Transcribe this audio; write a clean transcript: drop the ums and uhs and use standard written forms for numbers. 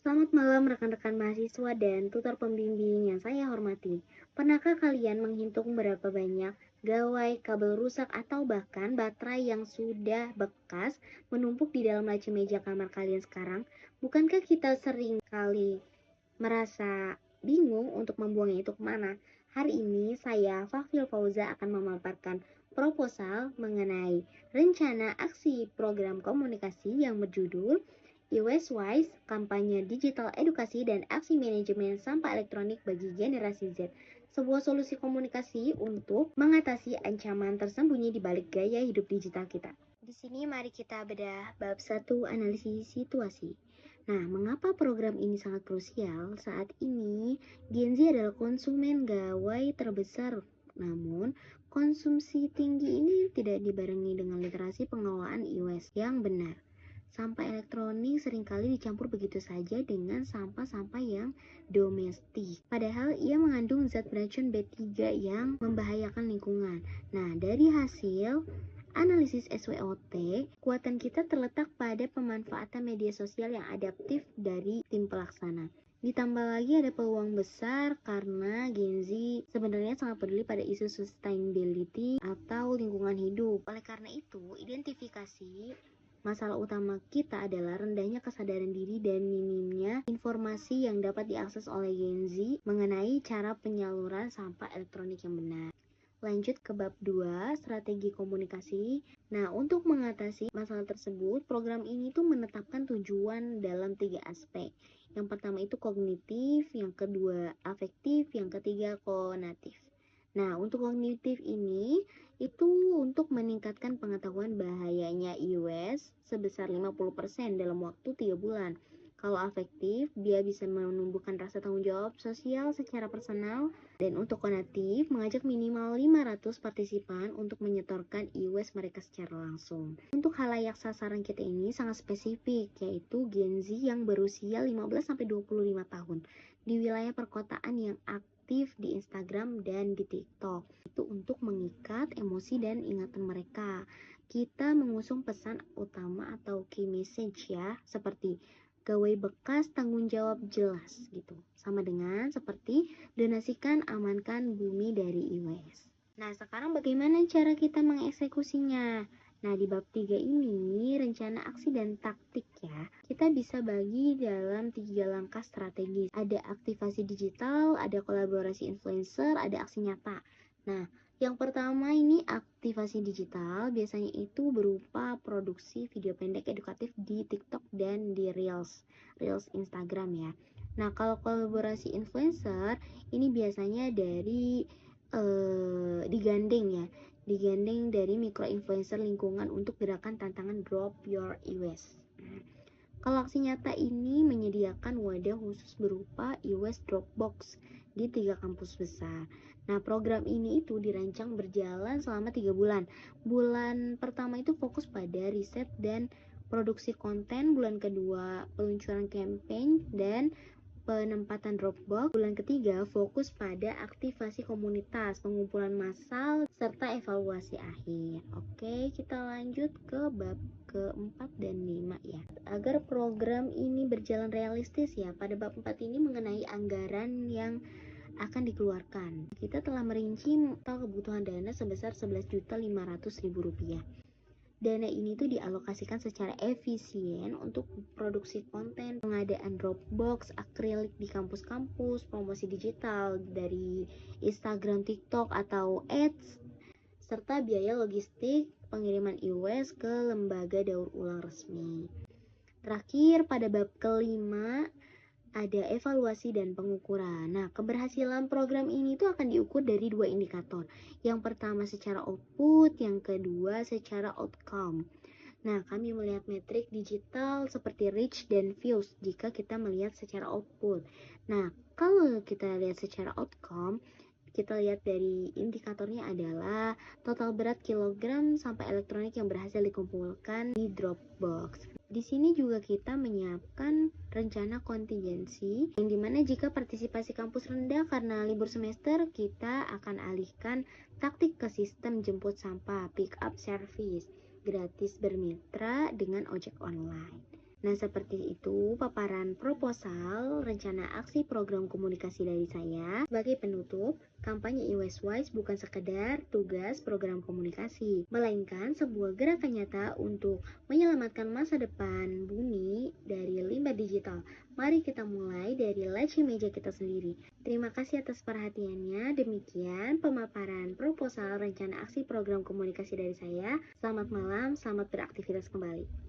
Selamat malam rekan-rekan mahasiswa dan tutor pembimbing yang saya hormati. Pernahkah kalian menghitung berapa banyak gawai, kabel rusak, atau bahkan baterai yang sudah bekas menumpuk di dalam laci meja kamar kalian sekarang? Bukankah kita sering kali merasa bingung untuk membuangnya itu kemana? Hari ini saya, Fafil Fauza, akan memaparkan proposal mengenai rencana aksi program komunikasi yang berjudul iWestWise, kampanye digital edukasi dan aksi manajemen sampah elektronik bagi generasi Z. Sebuah solusi komunikasi untuk mengatasi ancaman tersembunyi di balik gaya hidup digital kita. Di sini mari kita bedah bab 1, analisis situasi. Nah, mengapa program ini sangat krusial? Saat ini, Gen Z adalah konsumen gawai terbesar. Namun, konsumsi tinggi ini tidak dibarengi dengan literasi pengelolaan e-waste yang benar. Sampah elektronik seringkali dicampur begitu saja dengan sampah-sampah yang domestik. Padahal ia mengandung zat beracun B3 yang membahayakan lingkungan. Nah, dari hasil analisis SWOT, kekuatan kita terletak pada pemanfaatan media sosial yang adaptif dari tim pelaksana. Ditambah lagi ada peluang besar karena Gen Z sebenarnya sangat peduli pada isu sustainability atau lingkungan hidup. Oleh karena itu, identifikasi masalah utama kita adalah rendahnya kesadaran diri dan minimnya informasi yang dapat diakses oleh Gen Z mengenai cara penyaluran sampah elektronik yang benar. Lanjut ke bab 2, strategi komunikasi. Nah, untuk mengatasi masalah tersebut, program ini tuh menetapkan tujuan dalam 3 aspek. Yang pertama itu kognitif, yang kedua afektif, yang ketiga konatif. Nah, untuk kognitif ini itu untuk meningkatkan pengetahuan bahayanya e-waste sebesar 50% dalam waktu 3 bulan. Kalau afektif, dia bisa menumbuhkan rasa tanggung jawab sosial secara personal. Dan untuk konatif, mengajak minimal 500 partisipan untuk menyetorkan e-waste mereka secara langsung. Untuk halayak sasaran kita ini sangat spesifik, yaitu Gen Z yang berusia 15-25 tahun di wilayah perkotaan yang aktif di Instagram dan di TikTok. Itu untuk mengikat emosi dan ingatan mereka. Kita mengusung pesan utama atau key message ya, seperti gawai bekas tanggung jawab jelas gitu. Sama dengan seperti donasikan amankan bumi dari e-waste. Nah, sekarang bagaimana cara kita mengeksekusinya? Nah, di bab 3 ini rencana aksi dan taktik ya. Kita bisa bagi dalam 3 langkah strategis. Ada aktivasi digital, ada kolaborasi influencer, ada aksi nyata. Nah, yang pertama ini aktivasi digital, biasanya itu berupa produksi video pendek edukatif di TikTok dan di Reels Instagram ya. Nah, kalau kolaborasi influencer ini biasanya dari digandeng dari micro influencer lingkungan untuk gerakan tantangan Drop Your e-waste. Kalau aksi nyata ini menyediakan wadah khusus berupa e-waste Dropbox di 3 kampus besar. Nah, program ini itu dirancang berjalan selama 3 bulan. Bulan pertama itu fokus pada riset dan produksi konten, bulan kedua peluncuran campaign dan penempatan Dropbox, bulan ketiga fokus pada aktivasi komunitas, pengumpulan massal, serta evaluasi akhir. Oke, kita lanjut ke bab keempat dan 5 ya. Agar program ini berjalan realistis ya, pada bab 4 ini mengenai anggaran yang akan dikeluarkan. Kita telah merinci total kebutuhan dana sebesar Rp11.500.000. Dana ini tuh dialokasikan secara efisien untuk produksi konten, pengadaan Dropbox, akrilik di kampus-kampus, promosi digital dari Instagram, TikTok, atau Ads, serta biaya logistik pengiriman e-waste ke lembaga daur ulang resmi. Terakhir, pada bab kelima, ada evaluasi dan pengukuran. Nah, keberhasilan program ini tuh akan diukur dari 2 indikator. Yang pertama secara output, yang kedua secara outcome. Nah, kami melihat metrik digital seperti reach dan views jika kita melihat secara output. Nah, kalau kita lihat secara outcome, kita lihat dari indikatornya adalah total berat kilogram sampah elektronik yang berhasil dikumpulkan di Dropbox. Di sini juga kita menyiapkan rencana kontingensi yang dimana jika partisipasi kampus rendah karena libur semester, kita akan alihkan taktik ke sistem jemput sampah pick up service gratis bermitra dengan ojek online. Nah, seperti itu paparan proposal rencana aksi program komunikasi dari saya. Sebagai penutup, kampanye iWestWise bukan sekedar tugas program komunikasi, melainkan sebuah gerakan nyata untuk menyelamatkan masa depan bumi dari limbah digital. Mari kita mulai dari laci meja kita sendiri. Terima kasih atas perhatiannya. Demikian pemaparan proposal rencana aksi program komunikasi dari saya. Selamat malam, selamat beraktivitas kembali.